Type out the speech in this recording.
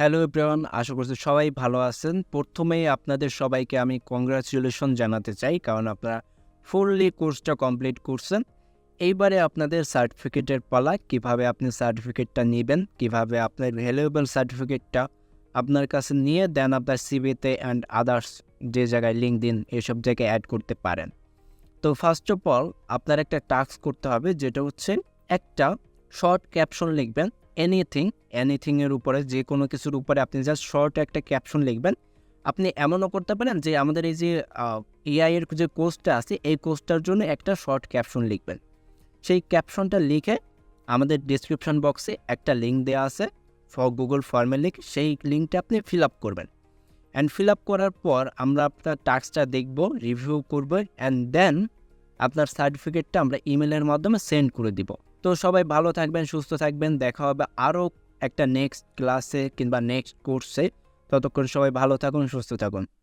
Hello everyone, আশা করছি সবাই ভালো আছেন। প্রথমেই আপনাদের সবাইকে আমি কংগ্রাচুলেশন জানাতে চাই, কারণ আপনারা ফুললি কোর্সটা কমপ্লিট করছেন। এইবারে আপনাদের সার্টিফিকেটের পালা। কিভাবে আপনি সার্টিফিকেটটা নেবেন, কিভাবে আপনার ভ্যালুয়েবল সার্টিফিকেটটা আপনার কাছে নিয়ে দেন আপনার সিভিতে অ্যান্ড আদার্স যে জায়গায় লিঙ্কডইন এসব জায়গায় অ্যাড করতে পারেন। তো ফার্স্ট অফ অল আপনার একটা টাস্ক করতে হবে, যেটা হচ্ছে একটা শর্ট ক্যাপশন লিখবেন। এনিথিংয়ের উপরে, যে কোনো কিছুর উপরে আপনি জাস্ট শর্ট একটা ক্যাপশন লিখবেন। আপনি এমনও করতে পারেন যে আমাদের এই যে এআই এর যে কোর্সটা আছে, এই কোর্সটার জন্য একটা শর্ট ক্যাপশন লিখবেন। সেই ক্যাপশনটা লিখে আমাদের ডিসক্রিপশন বক্সে একটা লিঙ্ক দেওয়া আছে গুগল ফর্মের লিঙ্ক, সেই লিঙ্কটা আপনি ফিল আপ করবেন। অ্যান্ড ফিল আপ করার পর আমরা আপনার টাস্কটা দেখব, রিভিউ করব, অ্যান্ড দেন আপনার সার্টিফিকেটটা আমরা ইমেলের মাধ্যমে সেন্ড করে দিব। তো সবাই ভালো থাকবেন, সুস্থ থাকবেন। দেখা হবে আরও একটা নেক্সট ক্লাসে কিংবা নেক্সট কোর্সে। ততক্ষণ সবাই ভালো থাকুন, সুস্থ থাকুন।